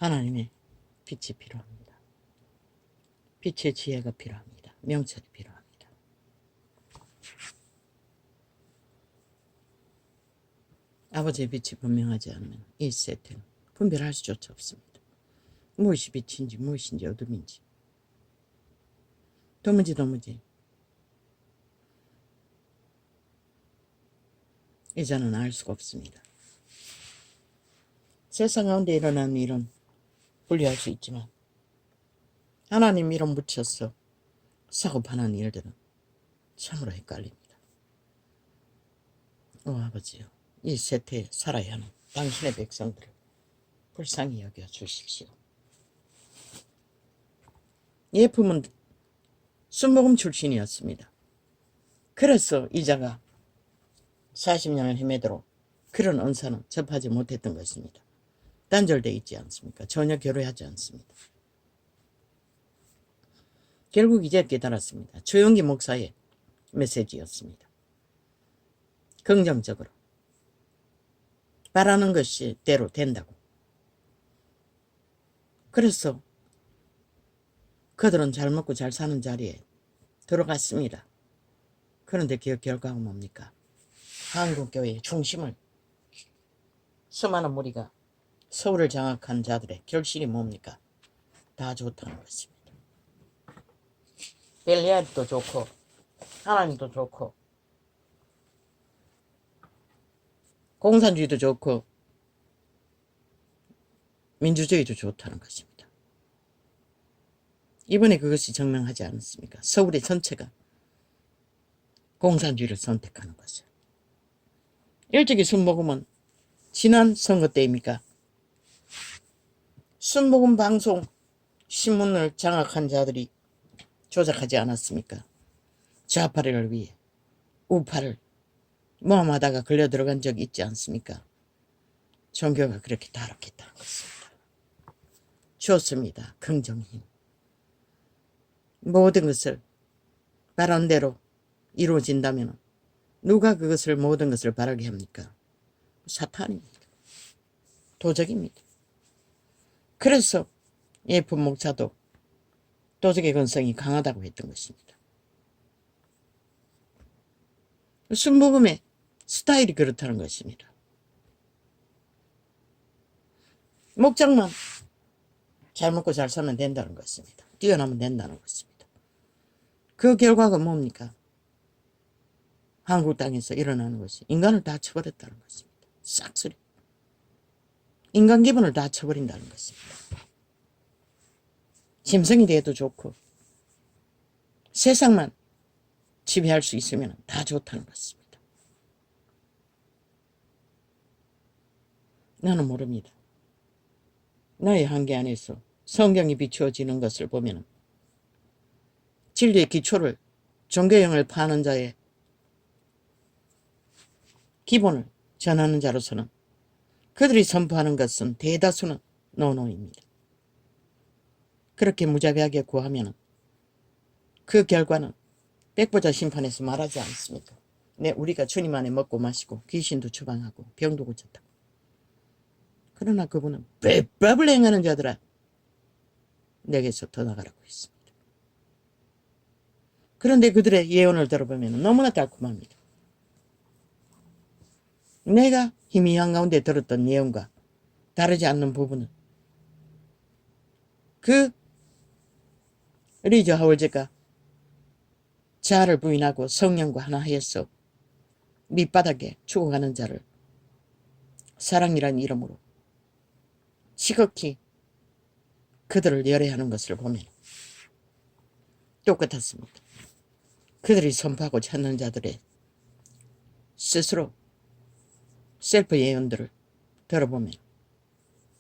하나님의 빛이 필요합니다. 빛의 지혜가 필요합니다. 명철이 필요합니다. 아버지의 빛이 분명하지 않으면 이 세태는 분별할 수조차 없습니다. 무엇이 빛인지 무엇인지 어둠인지 도무지 이제는 알 수가 없습니다. 세상 가운데 일어나는 일은 분리할 수 있지만 하나님 이름 묻혀서 사고파는 일들은 참으로 헷갈립니다. 아버지요, 이 세태에 살아야 하는 당신의 백성들을 불쌍히 여겨 주십시오. 예품은 순복음 출신이었습니다. 그래서 이자가 40년을 헤매도록 그런 은사는 접하지 못했던 것입니다. 단절되어 있지 않습니까? 전혀 교류하지 않습니다. 결국 이제 깨달았습니다. 조용기 목사의 메시지였습니다. 긍정적으로 바라는 것이 대로 된다고. 그래서 그들은 잘 먹고 잘 사는 자리에 들어갔습니다. 그런데 그 결과가 뭡니까? 한국교회의 중심을 수많은 무리가 서울을 장악한 자들의 결실이 뭡니까? 다 좋다는 것입니다. 벨리알도 좋고 하나님도 좋고 공산주의도 좋고 민주주의도 좋다는 것입니다. 이번에 그것이 증명하지 않았습니까? 서울의 전체가 공산주의를 선택하는 것을. 일찍이 순복음은 지난 선거 때입니까? 순복음 방송 신문을 장악한 자들이 조작하지 않았습니까? 좌파를 위해 우파를 모함하다가 걸려 들어간 적이 있지 않습니까? 종교가 그렇게 다뤘겠다는 것입니다. 좋습니다. 긍정의 힘. 모든 것을 바라는 대로 이루어진다면 누가 그것을 모든 것을 바라게 합니까? 사탄입니다. 도적입니다. 그래서 예쁜 목사도 도적의 근성이 강하다고 했던 것입니다. 순복음의 스타일이 그렇다는 것입니다. 목장만 잘 먹고 잘 살면 된다는 것입니다. 뛰어나면 된다는 것입니다. 그 결과가 뭡니까? 한국 땅에서 일어나는 것이 인간을 다 쳐버렸다는 것입니다. 싹쓸이. 인간 기분을 다 쳐버린다는 것입니다. 짐승이 돼도 좋고 세상만 지배할 수 있으면 다 좋다는 것입니다. 나는 모릅니다. 나의 한계 안에서 성경이 비추어지는 것을 보면 진리의 기초를 종교형을 파는 자의 기본을 전하는 자로서는 그들이 선포하는 것은 대다수는 노노입니다. 그렇게 무자비하게 구하면 그 결과는 백보자 심판에서 말하지 않습니까? 네, 우리가 주님 안에 먹고 마시고 귀신도 처방하고 병도 고쳤다. 그러나 그분은 배법을 행하는 자들아 내게서 떠나가라고 했습니다. 그런데 그들의 예언을 들어보면 너무나 달콤합니다. 내가 희미한 가운데 들었던 예언과 다르지 않는 부분은 그 리저 하월제가 자아를 부인하고 성령과 하나하여서 밑바닥에 죽어가는 자를 사랑이라는 이름으로 지극히 그들을 열애하는 것을 보면 똑같았습니다. 그들이 선포하고 찾는 자들의 스스로 셀프 예언들을 들어보면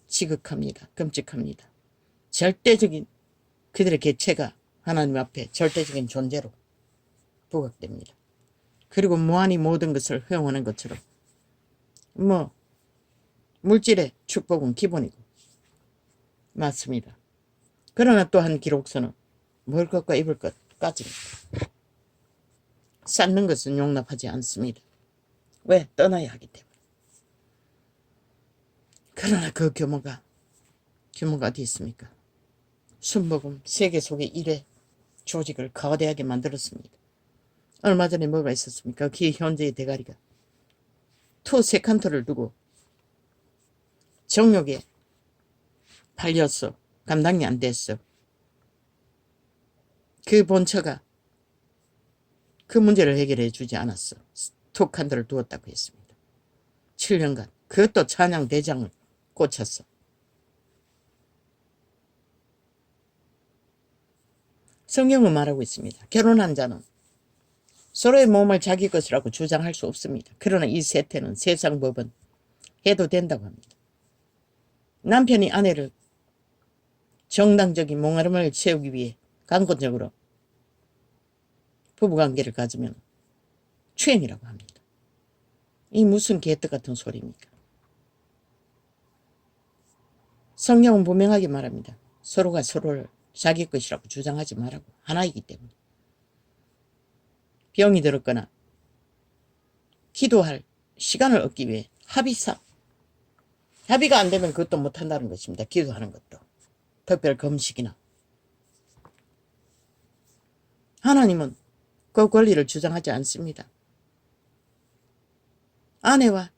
지극합니다. 끔찍합니다. 절대적인 그들의 개체가 하나님 앞에 절대적인 존재로 부각됩니다. 그리고 무한히 모든 것을 허용하는 것처럼 물질의 축복은 기본이고 맞습니다. 그러나 또한 기록서는 먹을 것과 입을 것까지입니다. 쌓는 것은 용납하지 않습니다. 왜? 떠나야 하기 때문에. 그러나 그 규모가 규모가 어디 있습니까? 순복음 세계 속의 1회 조직을 거대하게 만들었습니다. 얼마 전에 뭐가 있었습니까? 그 현재의 대가리가 투 세컨트를 두고 정욕에 팔렸어. 감당이 안 됐어. 그 본처가 그 문제를 해결해 주지 않았어. 투 칸들을 두었다고 했습니다. 7년간 그것도 찬양 대장을 꽂혔어. 성경은 말하고 있습니다. 결혼한 자는 서로의 몸을 자기 것이라고 주장할 수 없습니다. 그러나 이 세태는 세상 법은 해도 된다고 합니다. 남편이 아내를 정당적인 몽아름을 채우기 위해 강권적으로 부부관계를 가지면 추행이라고 합니다. 이 무슨 개떡 같은 소리입니까? 성경은 분명하게 말합니다. 서로가 서로를 자기 것이라고 주장하지 말라고. 하나이기 때문에. 병이 들었거나 기도할 시간을 얻기 위해 합의가 안 되면 그것도 못한다는 것입니다. 기도하는 것도. 특별 금식이나. 하나님은 그 권리를 주장하지 않습니다. 아내와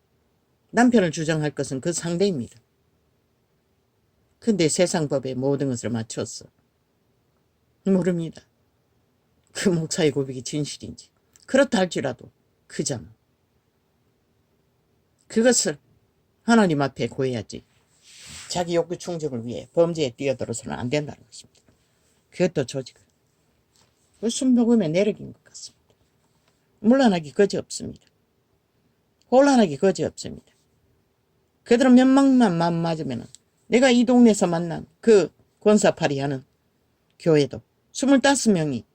남편을 주장할 것은 그 상대입니다. 근데 세상 법에 모든 것을 맞췄어. 모릅니다. 그 목사의 고백이 진실인지. 그렇다 할지라도 그자는 그것을 하나님 앞에 고해야지. 자기 욕구 충족을 위해 범죄에 뛰어들어서는 안 된다는 것입니다. 그것도 조직을. 그 순복음의 내력인 것 같습니다. 물러나기 거지없습니다. 혼란하기 거지없습니다. 그들은 몇만만 마음 맞으면 내가 이 동네에서 만난 그 권사파리 하는 교회도 25명이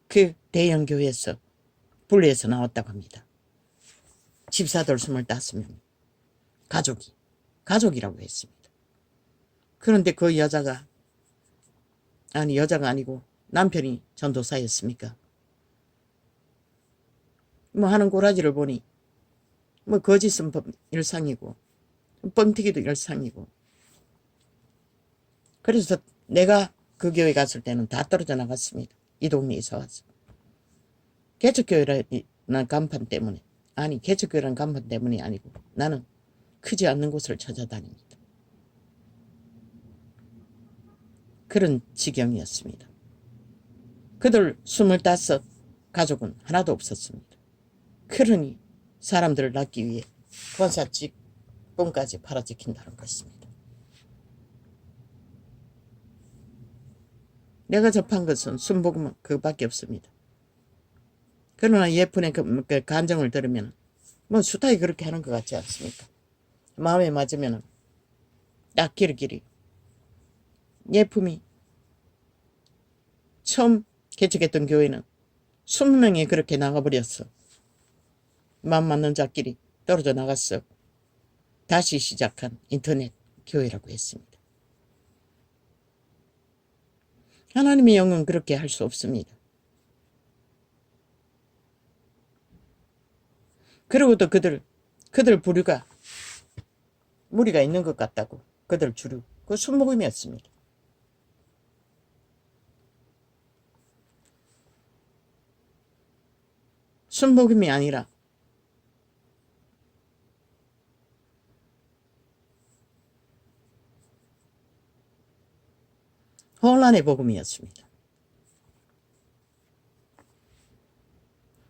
그 대형 교회에서 분리해서 나왔다고 합니다. 집사들 25명. 가족이라고 했습니다. 그런데 그 여자가 아니고 남편이 전도사였습니까? 뭐 하는 꼬라지를 보니 뭐 거짓은 일상이고 뻥튀기도 일상이고. 그래서 내가 그 교회 갔을 때는 다 떨어져 나갔습니다. 이 동네에서 와서. 개척교회라는 간판 때문에. 개척교회라는 간판 때문이 아니고 나는 크지 않는 곳을 찾아다닙니다. 그런 지경이었습니다. 그들 25 가족은 하나도 없었습니다. 그러니 사람들을 낳기 위해 권사직 꿈까지 팔아지킨다는 것입니다. 내가 접한 것은 순복음은 그밖에 없습니다. 그러나 예쁜의 그 간정을 들으면 뭐 수타이 그렇게 하는 것 같지 않습니까? 마음에 맞으면 딱 길이 예품이 처음 개척했던 교회는 20명이 그렇게 나가버렸어. 마음 맞는 자끼리 떨어져 나갔어. 다시 시작한 인터넷 교회라고 했습니다. 하나님의 영은 그렇게 할 수 없습니다. 그리고도 그들 부류가 무리가 있는 것 같다고 그들 주류 그 순복음이었습니다. 순복음이 아니라 혼란의 복음이었습니다.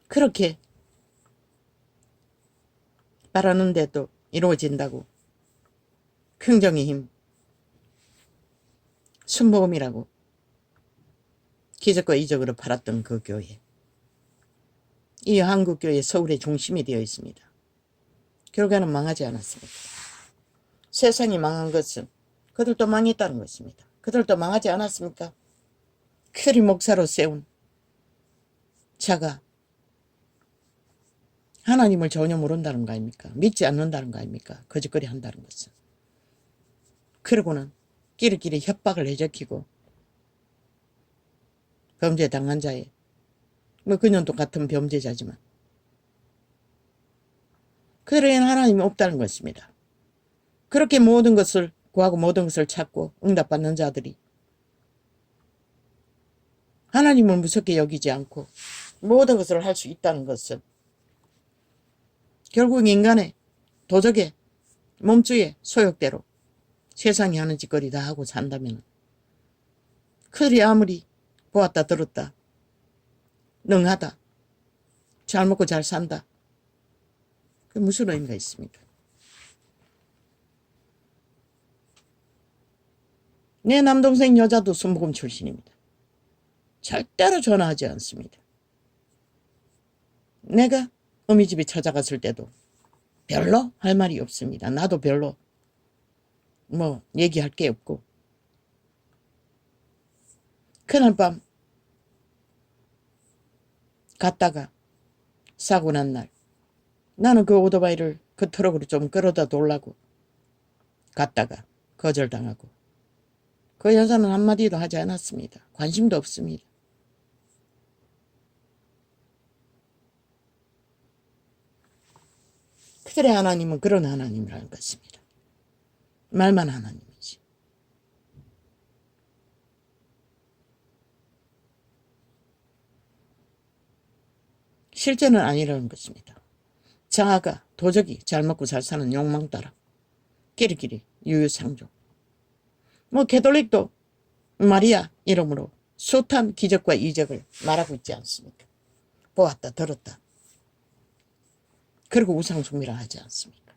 그렇게 바라는데도 이루어진다고 긍정의 힘 순복음이라고 기적과 이적으로 팔았던 그 교회, 이 한국교회 서울의 중심이 되어 있습니다. 결과는 망하지 않았습니다. 세상이 망한 것은 그들도 망했다는 것입니다. 그들도 망하지 않았습니까? 크리 목사로 세운 자가 하나님을 전혀 모른다는 거 아닙니까? 믿지 않는다는 거 아닙니까? 거짓거리 한다는 것은. 그러고는 끼리끼리 협박을 해적히고 범죄 당한 자에 뭐 그년도 같은 범죄자지만 그들에게는 하나님이 없다는 것입니다. 그렇게 모든 것을 구하고 모든 것을 찾고 응답받는 자들이 하나님을 무섭게 여기지 않고 모든 것을 할 수 있다는 것은 결국 인간의 도적의 몸주의 소욕대로 세상이 하는 짓거리 다 하고 산다면 그들이 아무리 보았다 들었다 능하다 잘 먹고 잘 산다 그게 무슨 의미가 있습니까? 내 남동생 여자도 순복음 출신입니다. 절대로 전화하지 않습니다. 내가 어미집에 찾아갔을 때도 별로 할 말이 없습니다. 나도 별로 뭐 얘기할 게 없고 그날 밤 갔다가 사고 난 날 나는 그 오토바이를 그 트럭으로 좀 끌어다 놓으려고 갔다가 거절당하고 그 여자는 한마디도 하지 않았습니다. 관심도 없습니다. 그들의 하나님은 그런 하나님이라는 것입니다. 말만 하나님이지. 실제는 아니라는 것입니다. 자아가 도적이 잘 먹고 잘 사는 욕망 따라 끼리끼리 유유상종. 뭐 개톨릭도 마리아 이름으로 숱한 기적과 이적을 말하고 있지 않습니까? 보았다 들었다. 그리고 우상숭배를 하지 않습니까?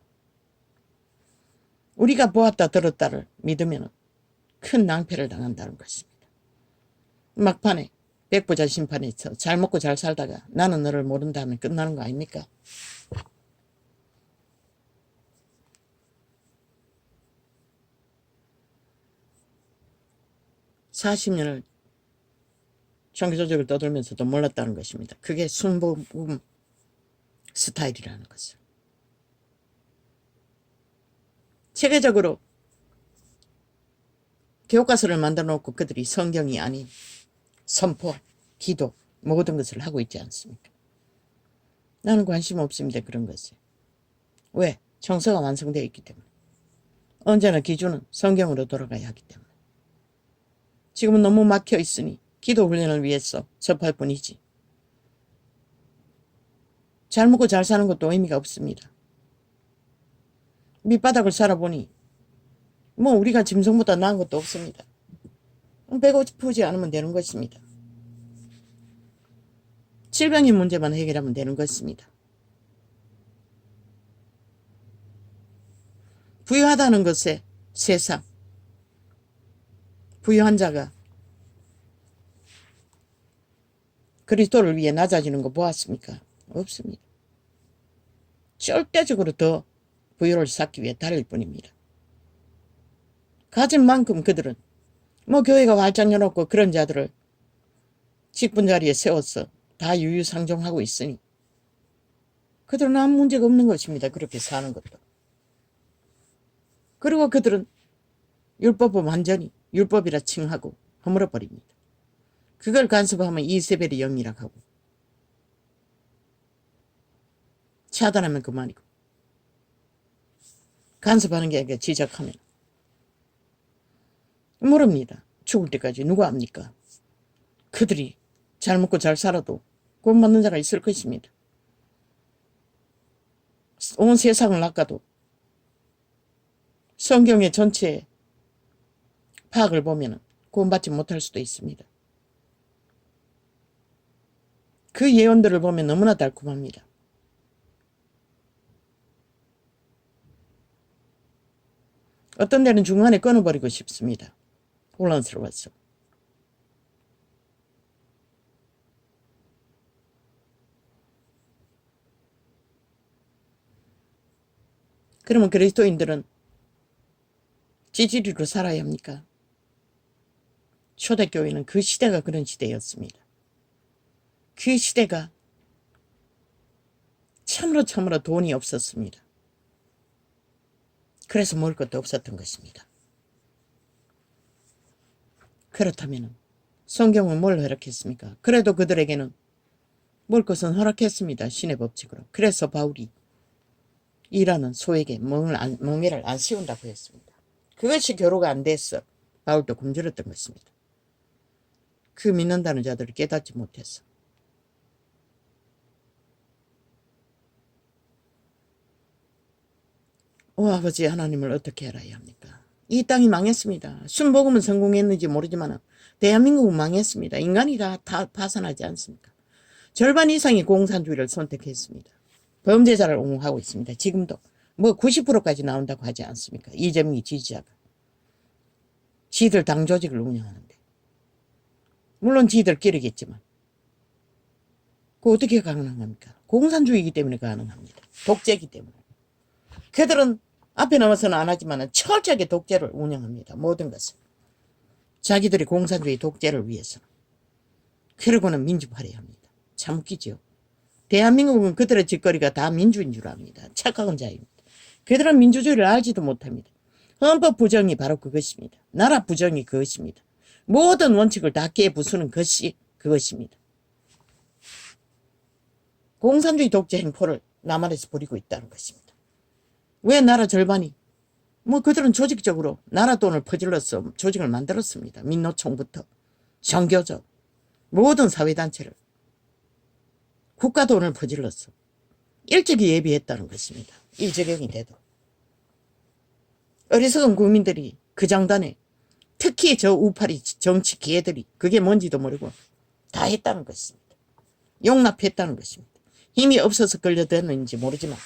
우리가 보았다 들었다를 믿으면 큰 낭패를 당한다는 것입니다. 막판에 백부자 심판에서 잘 먹고 잘 살다가 나는 너를 모른다 하면 끝나는 거 아닙니까? (40년을) 종교조직을 떠돌면서도 몰랐다는 것입니다. 그게 순복음 스타일이라는 것을. 세계적으로 교과서를 만들어 놓고 그들이 성경이 아닌 선포, 기도 모든 것을 하고 있지 않습니까? 나는 관심 없습니다. 그런 것에. 왜? 정서가 완성되어 있기 때문에. 언제나 기준은 성경으로 돌아가야 하기 때문에. 지금은 너무 막혀 있으니 기도 훈련을 위해서 접할 뿐이지. 잘 먹고 잘 사는 것도 의미가 없습니다. 밑바닥을 살아보니 뭐 우리가 짐승보다 나은 것도 없습니다. 배고프지 않으면 되는 것입니다. 질병의 문제만 해결하면 되는 것입니다. 부유하다는 것에 세상, 부유한 자가 그리스도를 위해 낮아지는 거 보았습니까? 없습니다. 절대적으로 더 부유를 쌓기 위해 달릴 뿐입니다. 가진 만큼 그들은 뭐 교회가 활짝 열었고 그런 자들을 직분 자리에 세워서 다 유유상종하고 있으니 그들은 아무 문제가 없는 것입니다. 그렇게 사는 것도. 그리고 그들은 율법은 완전히 율법이라 칭하고 허물어버립니다. 그걸 간섭하면 이세벨이 영이라고 하고 차단하면 그만이고 간섭하는 게 아니라 지적하면 모릅니다. 죽을 때까지 누가 압니까? 그들이 잘 먹고 잘 살아도 구원받는 자가 있을 것입니다. 온 세상을 낚아도 성경의 전체 파악을 보면 구원받지 못할 수도 있습니다. 그 예언들을 보면 너무나 달콤합니다. 어떤 데는 중간에 끊어버리고 싶습니다. 혼란스러워서. 그러면 그리스도인들은 찌질이로 살아야 합니까? 초대교회는 그 시대가 그런 시대였습니다. 그 시대가 참으로 돈이 없었습니다. 그래서 먹을 것도 없었던 것입니다. 그렇다면 성경은 뭘 허락했습니까? 그래도 그들에게는 먹을 것은 허락했습니다. 신의 법칙으로. 그래서 바울이 일하는 소에게 멍에를 안 씌운다고 했습니다. 그것이 교류가 안 됐어. 바울도 굶주렸던 것입니다. 그 믿는다는 자들을 깨닫지 못했어. 오 아버지 하나님을 어떻게 알아야 합니까? 이 땅이 망했습니다. 순복음은 성공했는지 모르지만 대한민국은 망했습니다. 인간이 다 파산하지 않습니까? 절반 이상이 공산주의를 선택했습니다. 범죄자를 옹호하고 있습니다. 지금도 뭐 90%까지 나온다고 하지 않습니까? 이재명이 지지자가. 지들 당 조직을 운영하는데. 물론 지들끼리겠지만. 그거 어떻게 가능합니까? 공산주의이기 때문에 가능합니다. 독재이기 때문에. 그들은 앞에 나와서는 안 하지만 철저하게 독재를 운영합니다. 모든 것을. 자기들이 공산주의 독재를 위해서. 그러고는 민주화해야 합니다. 참 웃기죠. 대한민국은 그들의 짓거리가 다 민주인 줄 압니다. 착각한 자입니다. 그들은 민주주의를 알지도 못합니다. 헌법 부정이 바로 그것입니다. 나라 부정이 그것입니다. 모든 원칙을 다 깨부수는 것이 그것입니다. 공산주의 독재 행포를 남한에서 벌이고 있다는 것입니다. 왜 나라 절반이? 뭐 그들은 조직적으로 나라 돈을 퍼질러서 조직을 만들었습니다. 민노총부터 정교조 모든 사회단체를 국가 돈을 퍼질렀어. 일찍이 예비했다는 것입니다. 이재명이 돼도. 어리석은 국민들이 그 장단에 특히 저 우파리 정치 기회들이 그게 뭔지도 모르고 다 했다는 것입니다. 용납했다는 것입니다. 힘이 없어서 끌려들었는지 모르지만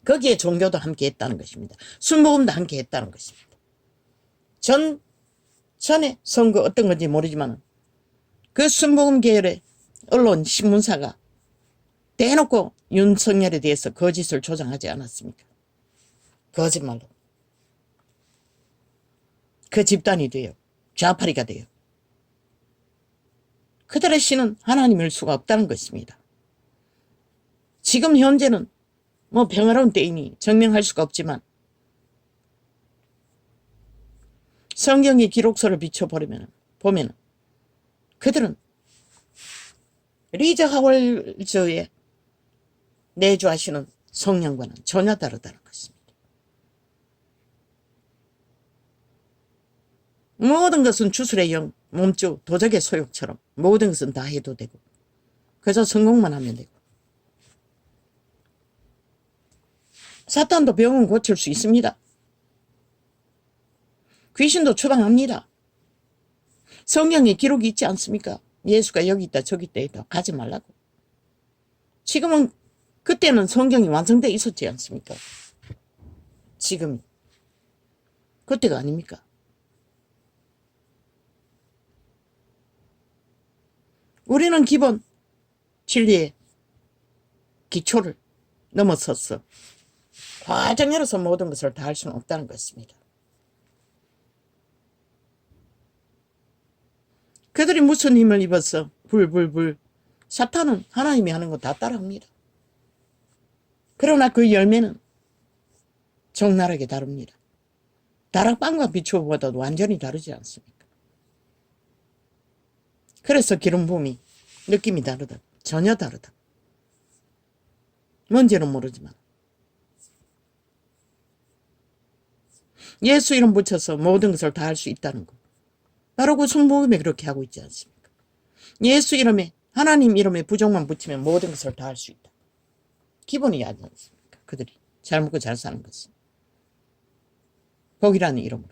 거기에 종교도 함께 했다는 것입니다. 순복음도 함께 했다는 것입니다. 전에 선거 어떤 건지 모르지만 그 순복음 계열의 언론 신문사가 대놓고 윤석열에 대해서 거짓을 조장하지 않았습니까? 거짓말로. 그 집단이 돼요. 좌파리가 돼요. 그들의 신은 하나님일 수가 없다는 것입니다. 지금 현재는 뭐 평화로운 때이니 증명할 수가 없지만 성경의 기록서를 비춰보면 그들은 리저 하월저에 내주하시는 성령과는 전혀 다르다는 것입니다. 모든 것은 주술의 영, 몸주, 도적의 소욕처럼 모든 것은 다 해도 되고 그저 성공만 하면 되고 사탄도 병은 고칠 수 있습니다. 귀신도 처방합니다. 성경에 기록이 있지 않습니까? 예수가 여기 있다 저기 있다 가지 말라고. 지금은 그때는 성경이 완성되어 있었지 않습니까? 지금 그때가 아닙니까? 우리는 기본 진리의 기초를 넘어섰어. 과정으로서 모든 것을 다 할 수는 없다는 것입니다. 그들이 무슨 힘을 입었어? 불. 사탄은 하나님이 하는 거 다 따라합니다. 그러나 그 열매는 적나라하게 다릅니다. 다락방과 비추어보다도 완전히 다르지 않습니까? 그래서 기름 부음이 느낌이 다르다. 전혀 다르다. 뭔지는 모르지만 예수 이름 붙여서 모든 것을 다 할 수 있다는 거. 바로 그 순복음에 그렇게 하고 있지 않습니까? 예수 이름에 하나님 이름에 부정만 붙이면 모든 것을 다 할 수 있다. 기본이 아니지 않습니까? 그들이 잘 먹고 잘 사는 것은. 복이라는 이름으로.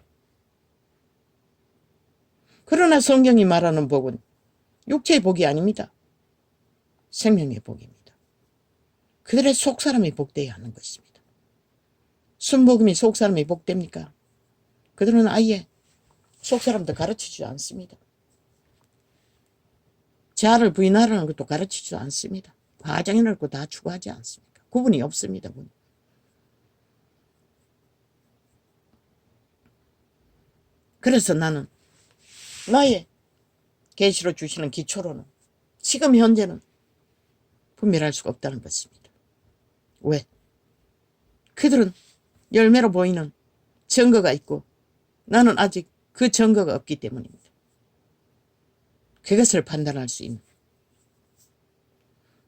그러나 성경이 말하는 복은 육체의 복이 아닙니다. 생명의 복입니다. 그들의 속사람이 복되어야 하는 것입니다. 순복음이 속사람이 복됩니까? 그들은 아예 속사람도 가르치지 않습니다. 자아를 부인하라는 것도 가르치지 않습니다. 과정이라는 거 다 추구하지 않습니까? 구분이 없습니다. 구분. 그래서 나는 나의 계시로 주시는 기초로는 지금 현재는 분별할 수가 없다는 것입니다. 왜? 그들은 열매로 보이는 증거가 있고 나는 아직 그 증거가 없기 때문입니다. 그것을 판단할 수 있는.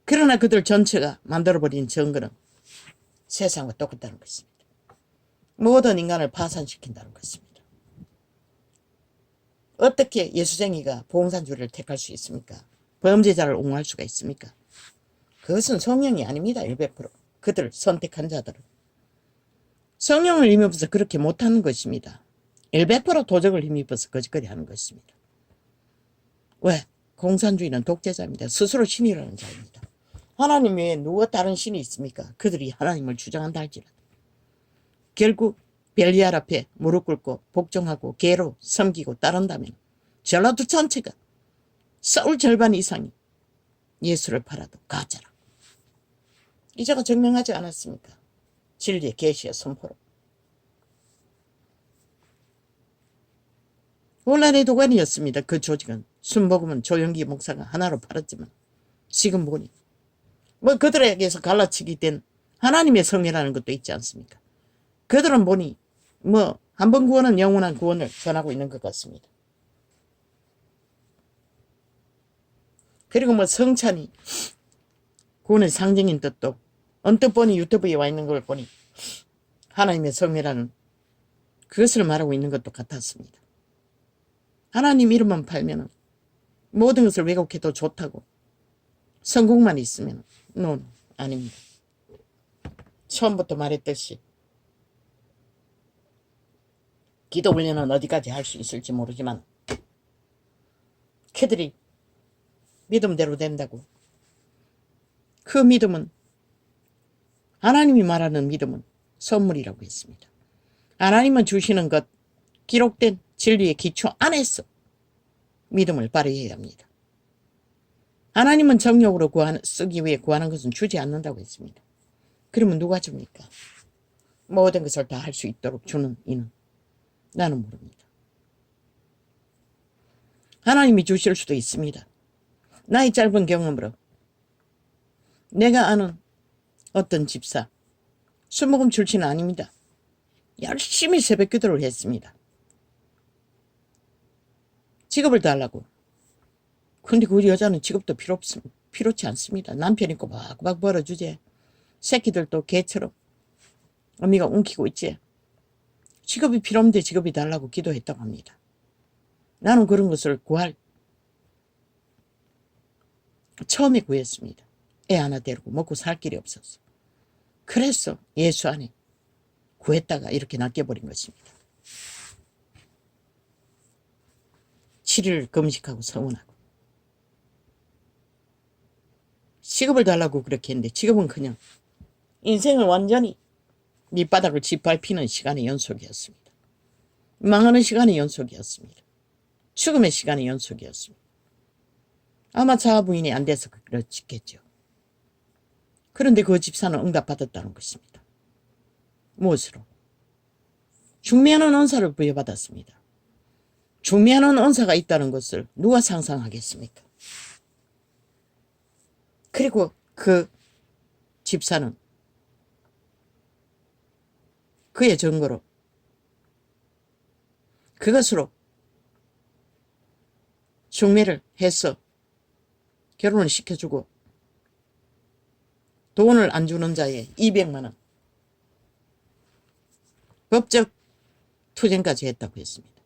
그러나 그들 전체가 만들어버린 증거는 세상과 똑같다는 것입니다. 모든 인간을 파산시킨다는 것입니다. 어떻게 예수쟁이가 봉산주의를 택할 수 있습니까? 범죄자를 옹호할 수가 있습니까? 그것은 성령이 아닙니다. 100%. 그들을 선택한 자들은. 성령을 힘입어서 그렇게 못하는 것입니다. 100% 도적을 힘입어서 거짓거리 하는 것입니다. 왜? 공산주의는 독재자입니다. 스스로 신이라는 자입니다. 하나님 외에 누가 다른 신이 있습니까? 그들이 하나님을 주장한다 할지라도. 결국 벨리알 앞에 무릎 꿇고 복종하고 개로 섬기고 따른다면 전라도 전체가 서울 절반 이상이 예수를 팔아도 가짜라. 이자가 증명하지 않았습니까? 진리의 계시의 선포로. 혼란의 도가니였습니다. 그 조직은. 순복음은 조영기 목사가 하나로 팔았지만 지금 보니 뭐 그들에게서 갈라치기 된 하나님의 성이라는 것도 있지 않습니까? 그들은 보니 뭐 한 번 구원은 영원한 구원을 전하고 있는 것 같습니다. 그리고 뭐 성찬이 구원의 상징인 뜻도 언뜻 보니 유튜브에 와 있는 걸 보니 하나님의 성이라는 그것을 말하고 있는 것도 같았습니다. 하나님 이름만 팔면 모든 것을 왜곡해도 좋다고 성공만 있으면 노, 아닙니다. 처음부터 말했듯이 기도 훈련은 어디까지 할 수 있을지 모르지만 그들이 믿음대로 된다고. 그 믿음은 하나님이 말하는 믿음은 선물이라고 했습니다. 하나님은 주시는 것 기록된 진리의 기초 안에서 믿음을 발휘해야 합니다. 하나님은 정욕으로 쓰기 위해 구하는 것은 주지 않는다고 했습니다. 그러면 누가 줍니까? 모든 것을 다 할 수 있도록 주는 이는 나는 모릅니다. 하나님이 주실 수도 있습니다. 나의 짧은 경험으로 내가 아는 어떤 집사 순복음 출신은 아닙니다. 열심히 새벽기도를 했습니다. 직업을 달라고. 근데 그 여자는 직업도 필요치 않습니다. 남편이 꼬박꼬박 벌어주지. 새끼들도 개처럼 어미가 웅키고 있지. 직업이 필요 없는데 직업이 달라고 기도했다고 합니다. 나는 그런 것을 처음에 구했습니다. 애 하나 데리고 먹고 살 길이 없었어. 그래서 예수 안에 구했다가 이렇게 낚여버린 것입니다. 7일 금식하고 서운하고. 직업을 달라고 그렇게 했는데 직업은 그냥 인생을 완전히 밑바닥을 짓밟히는 시간의 연속이었습니다. 망하는 시간의 연속이었습니다. 죽음의 시간의 연속이었습니다. 아마 자아부인이 안 돼서 그렇겠죠. 그런데 그 집사는 응답받았다는 것입니다. 무엇으로? 중매하는 은사를 부여받았습니다. 중매하는 은사가 있다는 것을 누가 상상하겠습니까? 그리고 그 집사는 그의 증거로 그것으로 중매를 해서 결혼을 시켜주고 돈을 안 주는 자에 200만 원 법적 투쟁까지 했다고 했습니다.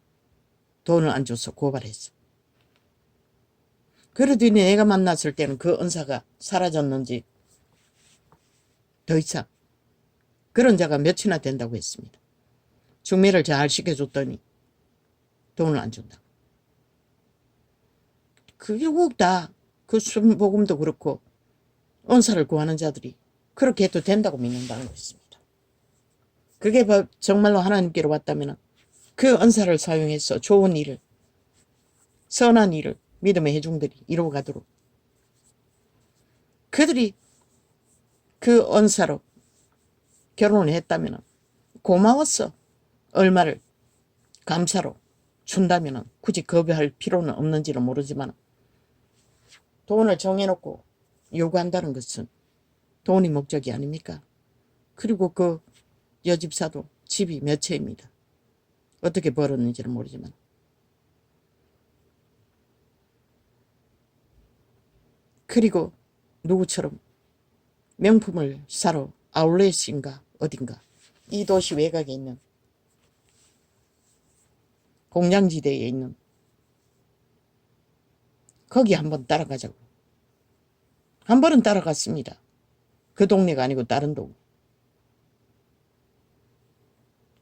돈을 안 줘서 고발했어. 그러더니 내가 만났을 때는 그 은사가 사라졌는지 더 이상 그런 자가 몇이나 된다고 했습니다. 중매를 잘 시켜줬더니 돈을 안 준다. 그게 꼭 다 그 순복음도 그렇고 은사를 구하는 자들이 그렇게 해도 된다고 믿는다는 것입니다. 그게 정말로 하나님께로 왔다면 그 은사를 사용해서 좋은 일을 선한 일을 믿음의 회중들이 이루어가도록 그들이 그 은사로 결혼을 했다면 고마웠어. 얼마를 감사로 준다면 굳이 거부할 필요는 없는지는 모르지만 돈을 정해놓고 요구한다는 것은 돈이 목적이 아닙니까? 그리고 그 여집사도 집이 몇 채입니다. 어떻게 벌었는지는 모르지만 그리고 누구처럼 명품을 사러 아울렛인가 어딘가 이 도시 외곽에 있는 공장지대에 있는 거기 한번 따라가자고. 한 번은 따라갔습니다. 그 동네가 아니고 다른 동네.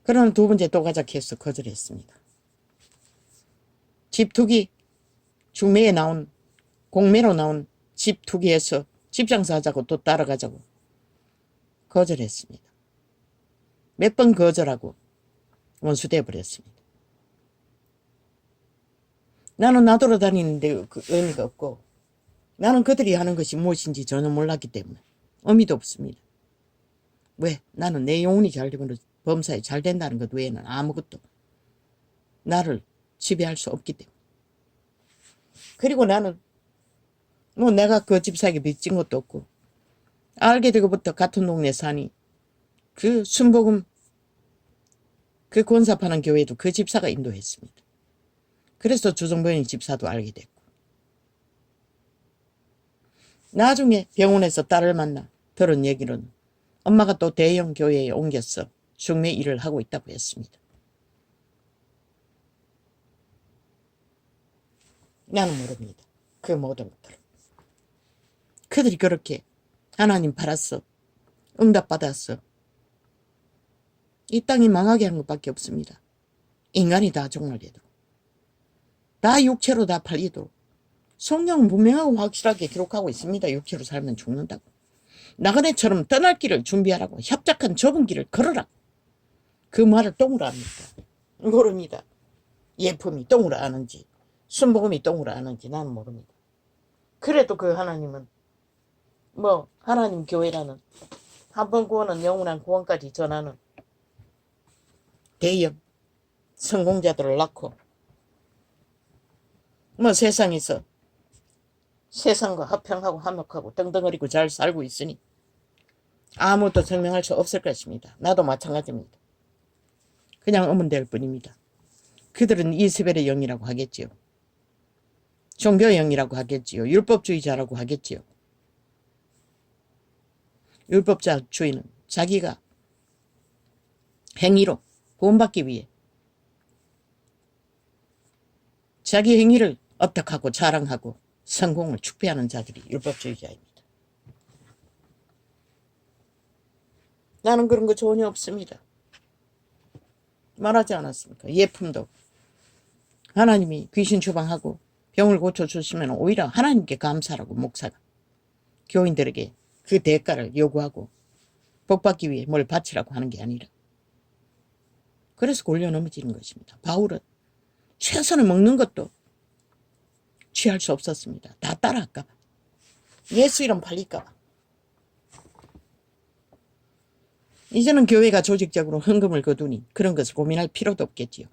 그러나 두 번째 또 가자 해서 거절했습니다. 집 투기 중매에 나온 공매로 나온 집 투기해서 집 장사하자고 또 따라가자고 거절했습니다. 몇 번 거절하고 원수돼 버렸습니다. 나는 나돌아 다니는데 그 의미가 없고 나는 그들이 하는 것이 무엇인지 전혀 몰랐기 때문에 의미도 없습니다. 왜? 나는 내 영혼이 잘 되고 범사에 잘 된다는 것 외에는 아무것도 나를 지배할 수 없기 때문에. 그리고 나는 뭐 내가 그 집사에게 빚진 것도 없고 알게 되고부터 같은 동네 사니 그 순복음 그 권사파는 교회도 그 집사가 인도했습니다. 그래서 주정부인 집사도 알게 됐고 나중에 병원에서 딸을 만나 들은 얘기는 엄마가 또 대형 교회에 옮겨서 중매 일을 하고 있다고 했습니다. 나는 모릅니다. 그 모든 것들을. 그들이 그렇게 하나님 팔았어. 응답받았어. 이 땅이 망하게 한 것밖에 없습니다. 인간이 다 종말되도록. 다 육체로 다 팔리도록. 성경은 분명하고 확실하게 기록하고 있습니다. 육체로 살면 죽는다고. 나그네처럼 떠날 길을 준비하라고. 협착한 좁은 길을 걸으라고. 그 말을 똥으로 합니까? 모릅니다. 예품이 똥으로 아는지 순복음이 똥으로 아는지 나는 모릅니다. 그래도 그 하나님은 뭐 하나님 교회라는 한 번 구원은 영원한 구원까지 전하는 대형 성공자들을 낳고 뭐 세상에서 세상과 화평하고 화목하고 떵떵거리고 잘 살고 있으니 아무도 증명할 수 없을 것입니다. 나도 마찬가지입니다. 그냥 의문될 뿐입니다. 그들은 이세벨의 영이라고 하겠지요. 종교의 영이라고 하겠지요. 율법주의자라고 하겠지요. 율법주의는 자기가 행위로 구원받기 위해 자기 행위를 업덕하고 자랑하고 성공을 축배하는 자들이 율법주의자입니다. 나는 그런 거 전혀 없습니다. 말하지 않았습니까? 예품도 하나님이 귀신 추방하고 병을 고쳐주시면 오히려 하나님께 감사라고 목사가 교인들에게 그 대가를 요구하고 복받기 위해 뭘 바치라고 하는 게 아니라 그래서 골려 넘어지는 것입니다. 바울은 최선을 먹는 것도 취할 수 없었습니다. 다 따라할까 봐. 예수 이름 팔릴까 봐. 이제는 교회가 조직적으로 헌금을 거두니 그런 것을 고민할 필요도 없겠지요.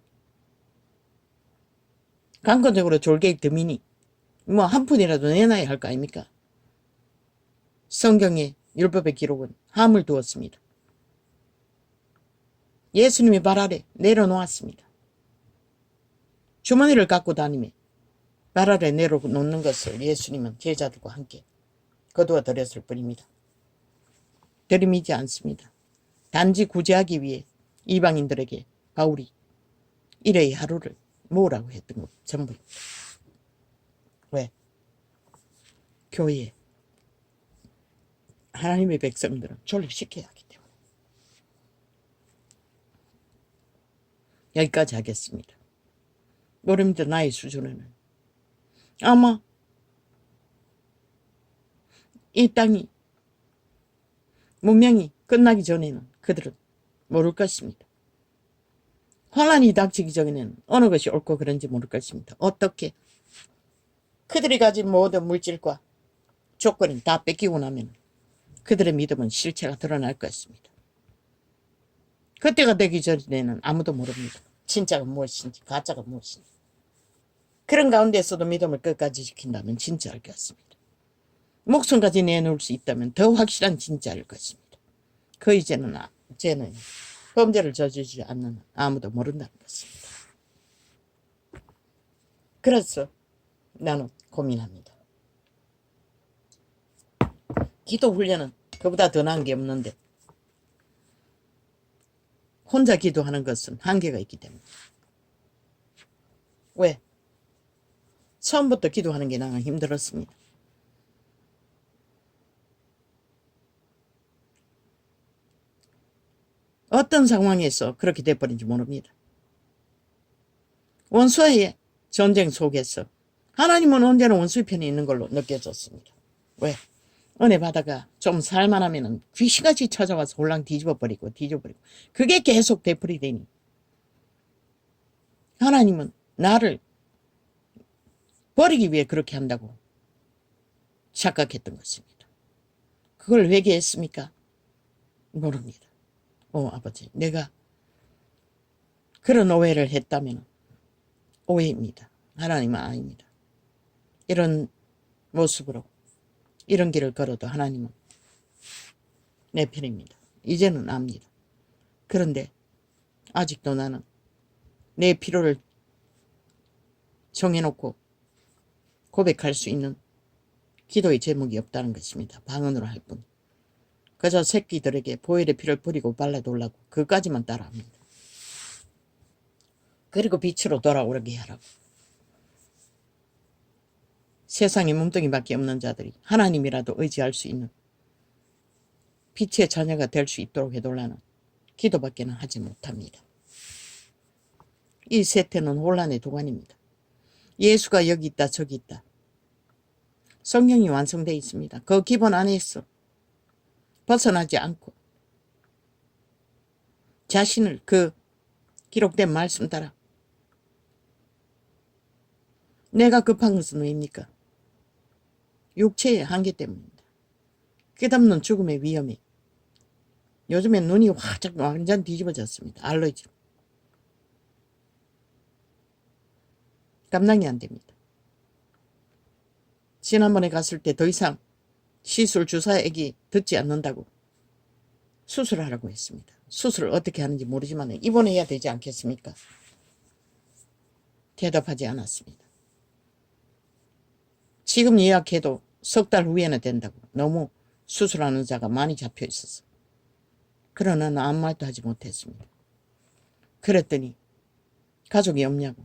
강권적으로 졸개익 드미니 뭐 한 푼이라도 내놔야 할 거 아닙니까? 성경의 율법의 기록은 함을 두었습니다. 예수님이 발 아래 내려놓았습니다. 주머니를 갖고 다니며 발 아래 내려놓는 것을 예수님은 제자들과 함께 거두어 드렸을 뿐입니다. 들이미지 않습니다. 단지 구제하기 위해 이방인들에게 바울이 일회의 하루를 모으라고 했던 것 전부입니다. 왜? 교회에 하나님의 백성들은 존립시켜야 하기 때문에. 여기까지 하겠습니다. 모릅니다. 나의 수준에는. 아마 이 땅이 문명이 끝나기 전에는 그들은 모를 것입니다. 환란이 닥치기 전에는 어느 것이 옳고 그른지 모를 것입니다. 어떻게 그들이 가진 모든 물질과 조건이 다 뺏기고 나면 그들의 믿음은 실체가 드러날 것입니다. 그때가 되기 전에는 아무도 모릅니다. 진짜가 무엇인지 가짜가 무엇인지. 그런 가운데서도 믿음을 끝까지 지킨다면 진짜일 것입니다. 목숨까지 내놓을 수 있다면 더 확실한 진짜일 것입니다. 그 이제는 쟤는 범죄를 저지르지 않는 아무도 모른다는 것입니다. 그래서 나는 고민합니다. 기도 훈련은 그보다 더 나은 게 없는데 혼자 기도하는 것은 한계가 있기 때문에. 왜? 처음부터 기도하는 게 나는 힘들었습니다. 어떤 상황에서 그렇게 돼버린지 모릅니다. 원수와의 전쟁 속에서 하나님은 언제나 원수의 편에 있는 걸로 느껴졌습니다. 왜? 은혜 받아가 좀 살만하면은 귀신같이 찾아와서 홀랑 뒤집어버리고 그게 계속 되풀이되니 하나님은 나를 버리기 위해 그렇게 한다고 착각했던 것입니다. 그걸 회개했습니까? 모릅니다. 아버지, 내가 그런 오해를 했다면 오해입니다. 하나님은 아닙니다. 이런 모습으로 이런 길을 걸어도 하나님은 내 편입니다. 이제는 압니다. 그런데 아직도 나는 내 필요를 정해놓고 고백할 수 있는 기도의 제목이 없다는 것입니다. 방언으로 할 뿐. 그저 새끼들에게 보혈의 피를 뿌리고 발라달라고 그까지만 따라합니다. 그리고 빛으로 돌아오게 하라고. 세상에 몸뚱이밖에 없는 자들이 하나님이라도 의지할 수 있는 빛의 자녀가 될 수 있도록 해달라는 기도밖에는 하지 못합니다. 이 세태는 혼란의 도가니입니다. 예수가 여기 있다 저기 있다. 성경이 완성되어 있습니다. 그 기본 안에서 벗어나지 않고 자신을 그 기록된 말씀 따라 내가 급한 것은 왜입니까? 육체의 한계 때문입니다. 끝없는 죽음의 위험에 요즘엔 눈이 활짝 완전 뒤집어졌습니다. 알러지로. 감당이 안 됩니다. 지난번에 갔을 때 더 이상 시술 주사액이 듣지 않는다고 수술하라고 했습니다. 수술을 어떻게 하는지 모르지만 입원해야 되지 않겠습니까? 대답하지 않았습니다. 지금 예약해도 석 달 후에는 된다고. 너무 수술하는 자가 많이 잡혀 있어서. 그러나 아무 말도 하지 못했습니다. 그랬더니 가족이 없냐고.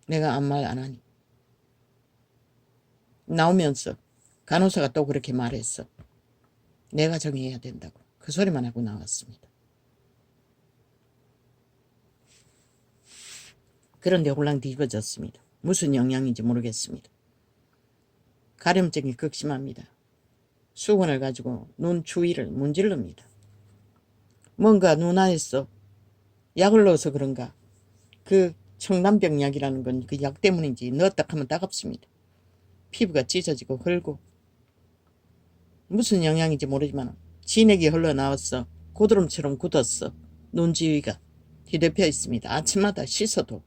내가 아무 말 안 하니. 나오면서 간호사가 또 그렇게 말했어. 내가 정해야 된다고. 그 소리만 하고 나왔습니다. 그런데 홀랑 뒤집어졌습니다. 무슨 영향인지 모르겠습니다. 가려움증이 극심합니다. 수건을 가지고 눈 주위를 문질릅니다. 뭔가 눈 안에서 약을 넣어서 그런가 그 청남병약이라는 건 그 약 때문인지 넣었다 하면 따갑습니다. 피부가 찢어지고 헐고 무슨 영향인지 모르지만 진액이 흘러나와서 고드름처럼 굳었어. 눈 지위가 뒤덮여 있습니다. 아침마다 씻어도